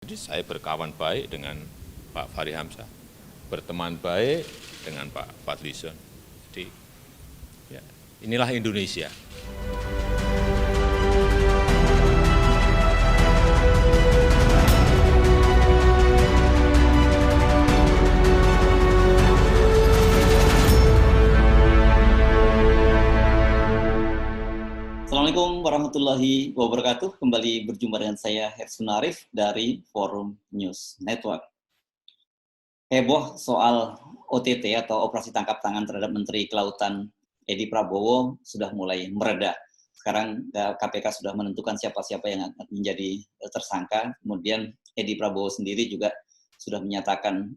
Jadi saya berkawan baik dengan Pak Fahri Hamzah, berteman baik dengan Pak Fadlizon. Jadi ya, inilah Indonesia. Assalamualaikum warahmatullahi wabarakatuh. Kembali berjumpa dengan saya Hersun Arif dari Forum News Network. Heboh soal OTT atau operasi tangkap tangan terhadap Menteri Kelautan Edi Prabowo sudah mulai mereda. Sekarang KPK sudah menentukan siapa-siapa yang akan menjadi tersangka. Kemudian Edi Prabowo sendiri juga sudah menyatakan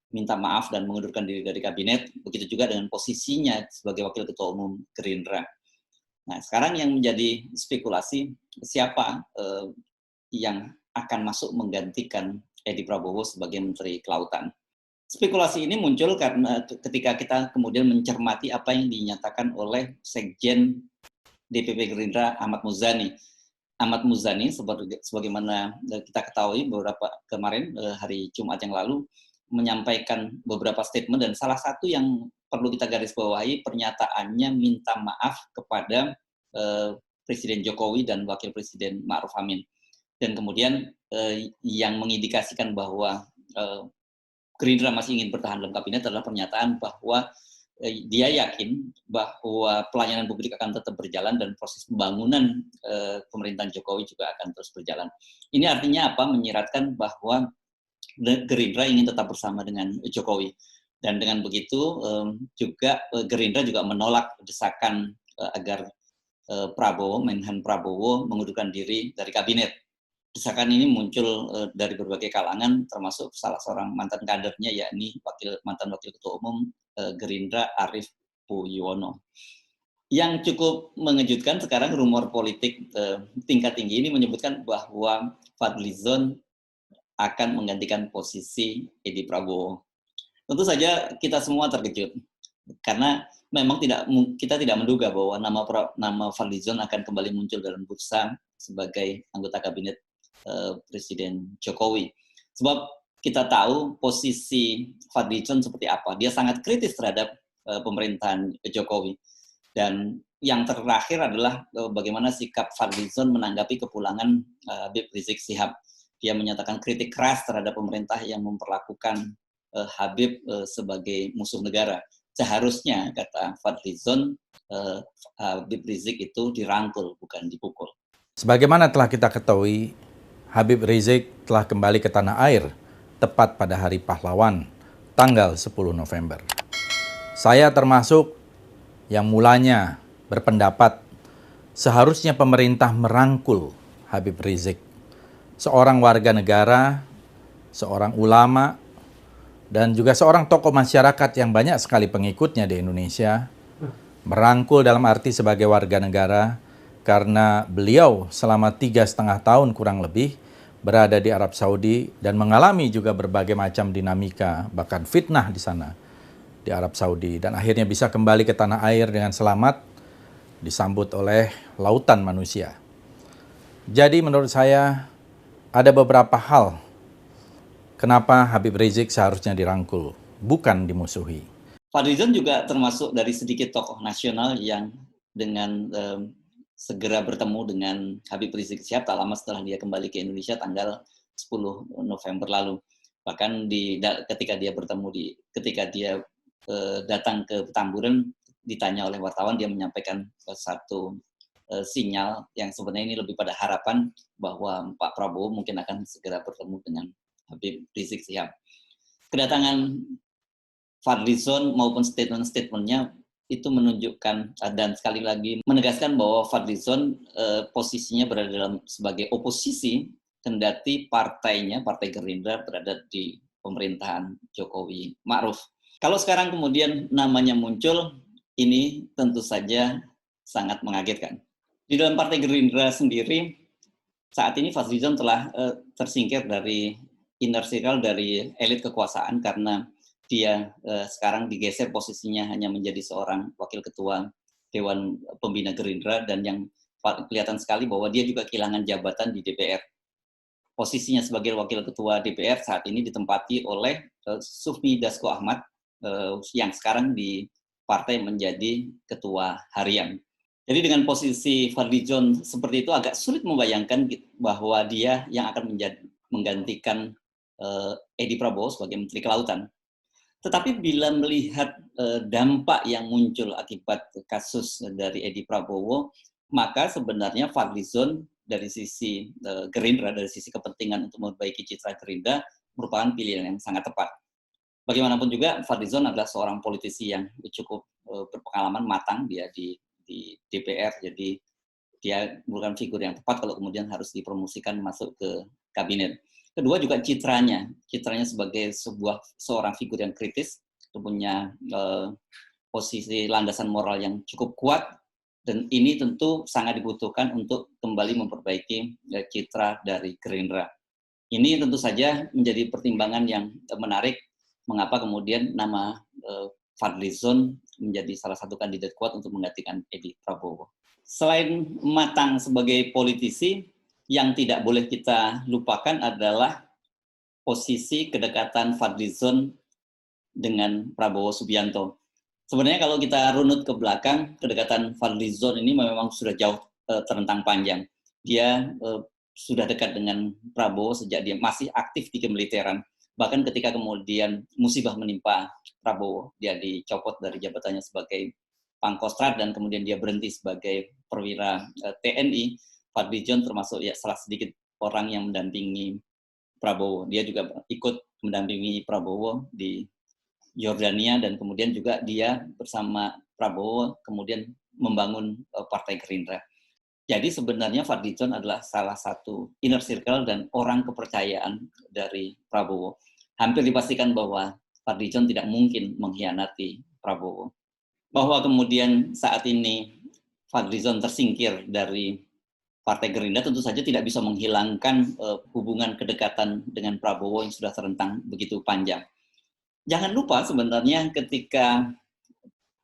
minta maaf dan mengundurkan diri dari kabinet. Begitu juga dengan posisinya sebagai Wakil Ketua Umum Gerindra. Nah, sekarang yang menjadi spekulasi siapa yang akan masuk menggantikan Edi Prabowo sebagai Menteri Kelautan. Spekulasi ini muncul karena ketika kita kemudian mencermati apa yang dinyatakan oleh Sekjen DPP Gerindra Ahmad Muzani. Ahmad Muzani, sebagaimana kita ketahui beberapa kemarin hari Jumat yang lalu, menyampaikan beberapa statement dan salah satu yang perlu kita garis bawahi pernyataannya minta maaf kepada Presiden Jokowi dan Wakil Presiden Ma'ruf Amin. Dan kemudian yang mengindikasikan bahwa Gerindra masih ingin bertahan dalam kabinet adalah pernyataan bahwa dia yakin bahwa pelayanan publik akan tetap berjalan dan proses pembangunan pemerintahan Jokowi juga akan terus berjalan. Ini artinya apa? Menyiratkan bahwa Gerindra ingin tetap bersama dengan Jokowi. Dan dengan begitu juga Gerindra juga menolak desakan agar Menhan Prabowo mengundurkan diri dari kabinet. Desakan ini muncul dari berbagai kalangan, termasuk salah seorang mantan kadernya, yakni mantan Wakil Ketua Umum Gerindra Arief Puyono. Yang cukup mengejutkan sekarang rumor politik tingkat tinggi ini menyebutkan bahwa Fadlizon akan menggantikan posisi Edi Prabowo. Tentu saja kita semua terkejut karena memang kita tidak menduga bahwa nama Fadlizon akan kembali muncul dalam bursa sebagai anggota kabinet Presiden Jokowi. Sebab kita tahu posisi Fadlizon seperti apa. Dia sangat kritis terhadap pemerintahan Jokowi. Dan yang terakhir adalah bagaimana sikap Fadlizon menanggapi kepulangan Habib Rizik Syihab. Dia menyatakan kritik keras terhadap pemerintah yang memperlakukan Habib sebagai musuh negara. Seharusnya, kata Fadlizon, Habib Rizik itu dirangkul, bukan dipukul. Sebagaimana telah kita ketahui, Habib Rizik telah kembali ke tanah air tepat pada Hari Pahlawan, tanggal 10 November. Saya termasuk yang mulanya berpendapat seharusnya pemerintah merangkul Habib Rizik, seorang warga negara, seorang ulama, dan juga seorang tokoh masyarakat yang banyak sekali pengikutnya di Indonesia, merangkul dalam arti sebagai warga negara, karena beliau selama 3,5 tahun kurang lebih berada di Arab Saudi dan mengalami juga berbagai macam dinamika, bahkan fitnah di sana, di Arab Saudi. Dan akhirnya bisa kembali ke tanah air dengan selamat, disambut oleh lautan manusia. Jadi menurut saya ada beberapa hal kenapa Habib Rizik seharusnya dirangkul, bukan dimusuhi. Fadlizon juga termasuk dari sedikit tokoh nasional yang dengan segera bertemu dengan Habib Rizik Syihab tak lama setelah dia kembali ke Indonesia tanggal 10 November lalu. Bahkan ketika dia datang ke Petamburan, ditanya oleh wartawan, dia menyampaikan satu sinyal yang sebenarnya ini lebih pada harapan bahwa Pak Prabowo mungkin akan segera bertemu dengan Habib Rizik Syihab. Kedatangan Fadlizon maupun statement-statementnya itu menunjukkan dan sekali lagi menegaskan bahwa Fadlizon posisinya berada sebagai oposisi, kendati partainya, Partai Gerindra, berada di pemerintahan Jokowi Ma'ruf. Kalau sekarang kemudian namanya muncul, ini tentu saja sangat mengagetkan. Di dalam Partai Gerindra sendiri, saat ini Fadlizon telah tersingkir dari inner circle, dari elit kekuasaan, karena dia sekarang digeser posisinya hanya menjadi seorang wakil ketua Dewan Pembina Gerindra, dan yang kelihatan sekali bahwa dia juga kehilangan jabatan di DPR. posisinya sebagai Wakil Ketua DPR saat ini ditempati oleh Sufmi Dasko Ahmad yang sekarang di partai menjadi Ketua Harian. Jadi dengan posisi Fadlizon seperti itu agak sulit membayangkan bahwa dia yang akan menggantikan Edi Prabowo sebagai Menteri Kelautan. Tetapi bila melihat dampak yang muncul akibat kasus dari Edi Prabowo, maka sebenarnya Fadlizon dari sisi Gerindra, dari sisi kepentingan untuk memperbaiki citra Gerindra, merupakan pilihan yang sangat tepat. Bagaimanapun juga, Fadlizon adalah seorang politisi yang cukup berpengalaman matang, dia di DPR, jadi dia bukan figur yang tepat kalau kemudian harus dipromosikan masuk ke kabinet. Kedua juga citranya sebagai seorang figur yang kritis, punya posisi landasan moral yang cukup kuat, dan ini tentu sangat dibutuhkan untuk kembali memperbaiki citra dari Gerindra. Ini tentu saja menjadi pertimbangan yang menarik mengapa kemudian nama Fadlizon menjadi salah satu kandidat kuat untuk menggantikan Edi Prabowo. Selain matang sebagai politisi, yang tidak boleh kita lupakan adalah posisi kedekatan Fadlizon dengan Prabowo Subianto. Sebenarnya kalau kita runut ke belakang, kedekatan Fadlizon ini memang sudah jauh terentang panjang. Dia sudah dekat dengan Prabowo sejak dia masih aktif di kemiliteran. Bahkan ketika kemudian musibah menimpa Prabowo, dia dicopot dari jabatannya sebagai Pangkostrat dan kemudian dia berhenti sebagai perwira TNI. Fadlizon termasuk salah sedikit orang yang mendampingi Prabowo. Dia juga ikut mendampingi Prabowo di Yordania dan kemudian juga dia bersama Prabowo kemudian membangun Partai Gerindra. Jadi sebenarnya Fadlizon adalah salah satu inner circle dan orang kepercayaan dari Prabowo. Hampir dipastikan bahwa Fadlizon tidak mungkin mengkhianati Prabowo. Bahwa kemudian saat ini Fadlizon tersingkir dari Partai Gerindra tentu saja tidak bisa menghilangkan hubungan kedekatan dengan Prabowo yang sudah terentang begitu panjang. Jangan lupa sebenarnya ketika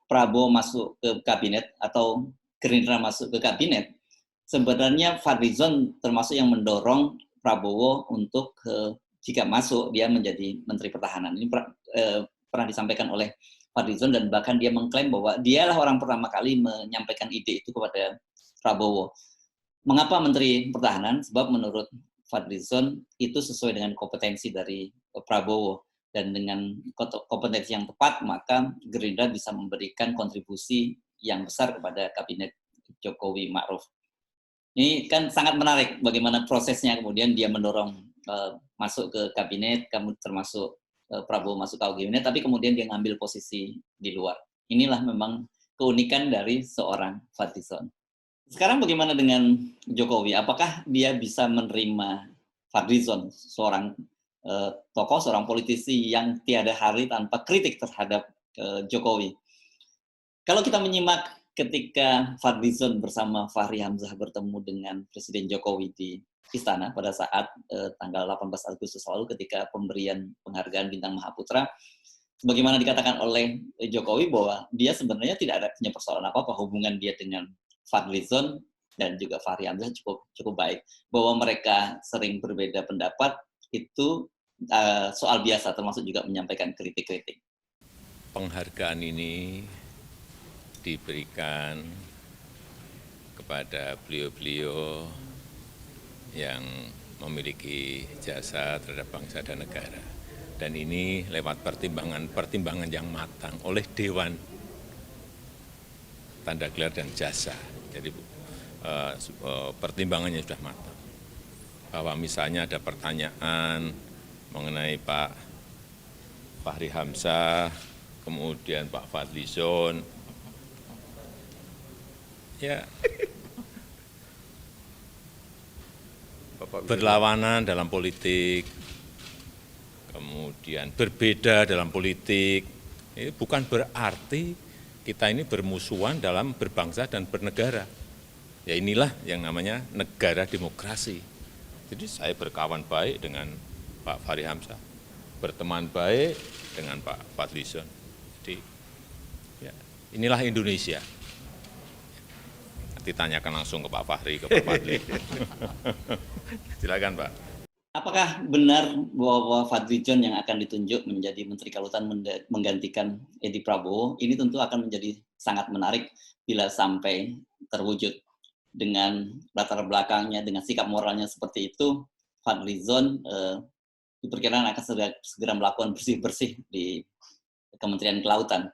Prabowo masuk ke kabinet atau Gerindra masuk ke kabinet, sebenarnya Fadlizon termasuk yang mendorong Prabowo untuk jika masuk dia menjadi Menteri Pertahanan. Ini pernah disampaikan oleh Fadlizon dan bahkan dia mengklaim bahwa dialah orang pertama kali menyampaikan ide itu kepada Prabowo. Mengapa Menteri Pertahanan? Sebab menurut Fadlizon itu sesuai dengan kompetensi dari Prabowo. Dan dengan kompetensi yang tepat, maka Gerindra bisa memberikan kontribusi yang besar kepada kabinet Jokowi Ma'ruf. Ini kan sangat menarik bagaimana prosesnya kemudian dia mendorong masuk ke kabinet, termasuk Prabowo masuk ke kabinet, tapi kemudian dia ngambil posisi di luar. Inilah memang keunikan dari seorang Fadlizon. Sekarang bagaimana dengan Jokowi? Apakah dia bisa menerima Fadlizon, seorang tokoh, seorang politisi yang tiada hari tanpa kritik terhadap Jokowi? Kalau kita menyimak ketika Fadlizon bersama Fahri Hamzah bertemu dengan Presiden Jokowi di Istana pada saat tanggal 18 Agustus lalu ketika pemberian penghargaan Bintang Mahaputra, sebagaimana dikatakan oleh Jokowi bahwa dia sebenarnya tidak punya persoalan apa-apa, hubungan dia dengan Fadlizon dan juga Fahri Hamzah cukup baik. Bahwa mereka sering berbeda pendapat itu soal biasa, termasuk juga menyampaikan kritik-kritik. Penghargaan ini diberikan kepada beliau-beliau yang memiliki jasa terhadap bangsa dan negara. Dan ini lewat pertimbangan yang matang oleh Dewan Tanda Gelar dan Jasa. Jadi pertimbangannya sudah matang. Bahwa misalnya ada pertanyaan mengenai Pak Fahri Hamzah, kemudian Pak Fadlizon, ya berlawanan dalam politik, kemudian berbeda dalam politik, ini bukan berarti kita ini bermusuhan dalam berbangsa dan bernegara. Ya inilah yang namanya negara demokrasi. Jadi saya berkawan baik dengan Pak Fahri Hamzah, berteman baik dengan Pak Fadlizon. Jadi ya, inilah Indonesia. Nanti tanyakan langsung ke Pak Fahri, ke Pak Fadli. Silakan Pak. Apakah benar bahwa Fadlizon yang akan ditunjuk menjadi Menteri Kelautan menggantikan Edi Prabowo? Ini tentu akan menjadi sangat menarik bila sampai terwujud. Dengan latar belakangnya, dengan sikap moralnya seperti itu, Fadlizon diperkirakan akan segera melakukan bersih-bersih di Kementerian Kelautan.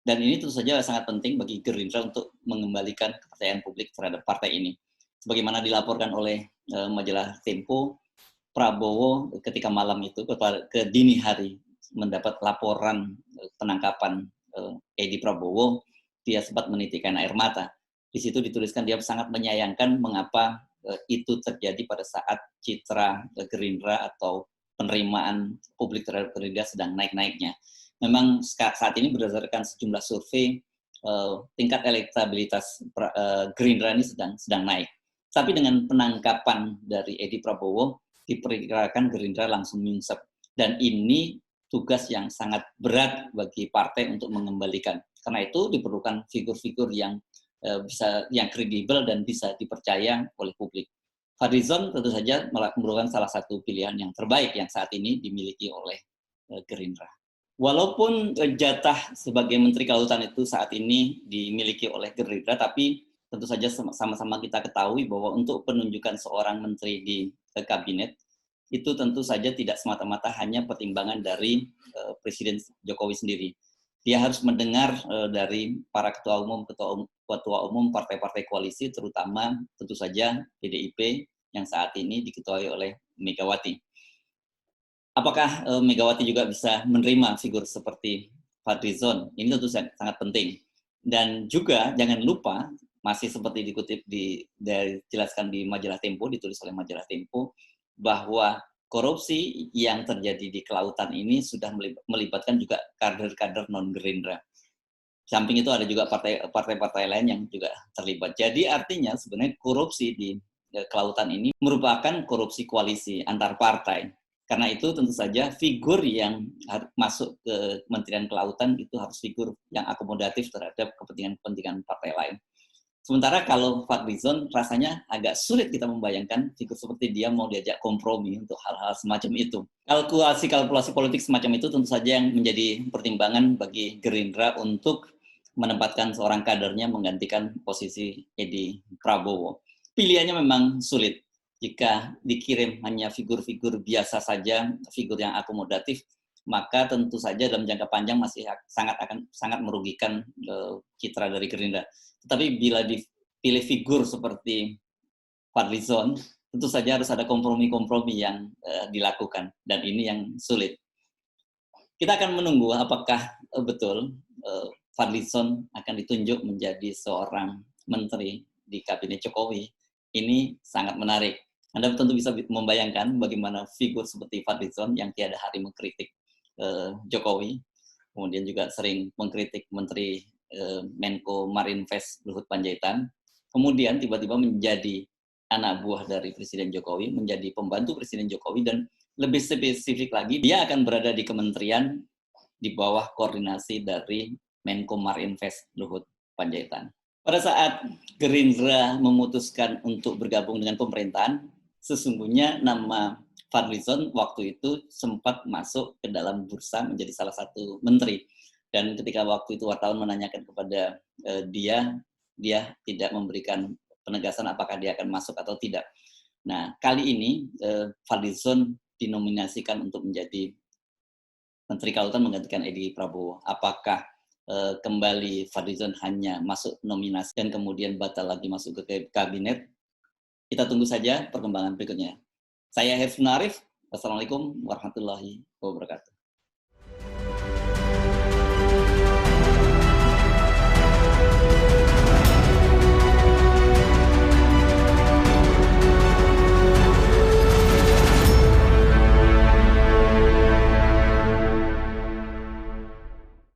Dan ini tentu saja sangat penting bagi Gerindra untuk mengembalikan kepercayaan publik terhadap partai ini. Sebagaimana dilaporkan oleh majalah Tempo, Prabowo ketika malam itu ke dini hari mendapat laporan penangkapan Edi Prabowo, dia sempat menitikkan air mata. Di situ dituliskan dia sangat menyayangkan mengapa itu terjadi pada saat citra Gerindra atau penerimaan publik terhadap Gerindra sedang naik-naiknya. Memang saat ini berdasarkan sejumlah survei tingkat elektabilitas Gerindra ini sedang naik. Tapi dengan penangkapan dari Edi Prabowo, diperkirakan Gerindra langsung nyungsep. Dan ini tugas yang sangat berat bagi partai untuk mengembalikan. Karena itu diperlukan figur-figur yang yang kredibel dan bisa dipercaya oleh publik. Fadlizon tentu saja merupakan salah satu pilihan yang terbaik yang saat ini dimiliki oleh Gerindra. Walaupun jatah sebagai Menteri Kelautan itu saat ini dimiliki oleh Gerindra, tapi tentu saja sama-sama kita ketahui bahwa untuk penunjukan seorang menteri di kabinet itu tentu saja tidak semata-mata hanya pertimbangan dari Presiden Jokowi sendiri. Dia harus mendengar dari para ketua umum partai-partai koalisi, terutama tentu saja PDIP yang saat ini diketuai oleh Megawati. Apakah Megawati juga bisa menerima figur seperti Fadlizon? Ini tentu sangat penting. Dan juga jangan lupa, masih seperti dikutip dijelaskan di majalah Tempo, ditulis oleh majalah Tempo, bahwa korupsi yang terjadi di kelautan ini sudah melibatkan juga kader-kader non-Gerindra. Samping itu ada juga partai-partai lain yang juga terlibat. Jadi artinya sebenarnya korupsi di kelautan ini merupakan korupsi koalisi antar partai. Karena itu tentu saja figur yang masuk ke Kementerian Kelautan itu harus figur yang akomodatif terhadap kepentingan-kepentingan partai lain. Sementara kalau Fadlizon rasanya agak sulit kita membayangkan figur seperti dia mau diajak kompromi untuk hal-hal semacam itu. Kalkulasi politik semacam itu tentu saja yang menjadi pertimbangan bagi Gerindra untuk menempatkan seorang kadernya menggantikan posisi Edi Prabowo. Pilihannya memang sulit. Jika dikirim hanya figur-figur biasa saja, figur yang akomodatif, maka tentu saja dalam jangka panjang masih sangat merugikan citra dari Gerindra. Tetapi bila dipilih figur seperti Fadlizon, tentu saja harus ada kompromi-kompromi yang dilakukan, dan ini yang sulit. Kita akan menunggu apakah betul Fadlizon akan ditunjuk menjadi seorang menteri di kabinet Jokowi. Ini sangat menarik. Anda tentu bisa membayangkan bagaimana figur seperti Fadlizon yang tiada hari mengkritik Jokowi, kemudian juga sering mengkritik Menteri Menko Marinvest Luhut Panjaitan, kemudian tiba-tiba menjadi anak buah dari Presiden Jokowi, menjadi pembantu Presiden Jokowi, dan lebih spesifik lagi, dia akan berada di kementerian di bawah koordinasi dari Menko Marinvest Luhut Panjaitan. Pada saat Gerindra memutuskan untuk bergabung dengan pemerintahan, sesungguhnya nama Fadlizon waktu itu sempat masuk ke dalam bursa menjadi salah satu menteri. Dan ketika waktu itu wartawan menanyakan kepada dia tidak memberikan penegasan apakah dia akan masuk atau tidak. Nah, kali ini Fadlizon dinominasikan untuk menjadi Menteri Kelautan menggantikan Edi Prabowo. Apakah kembali Fadlizon hanya masuk nominasi dan kemudian batal lagi masuk ke kabinet? Kita tunggu saja perkembangan berikutnya. Saya Hersun Arif. Wassalamualaikum warahmatullahi wabarakatuh.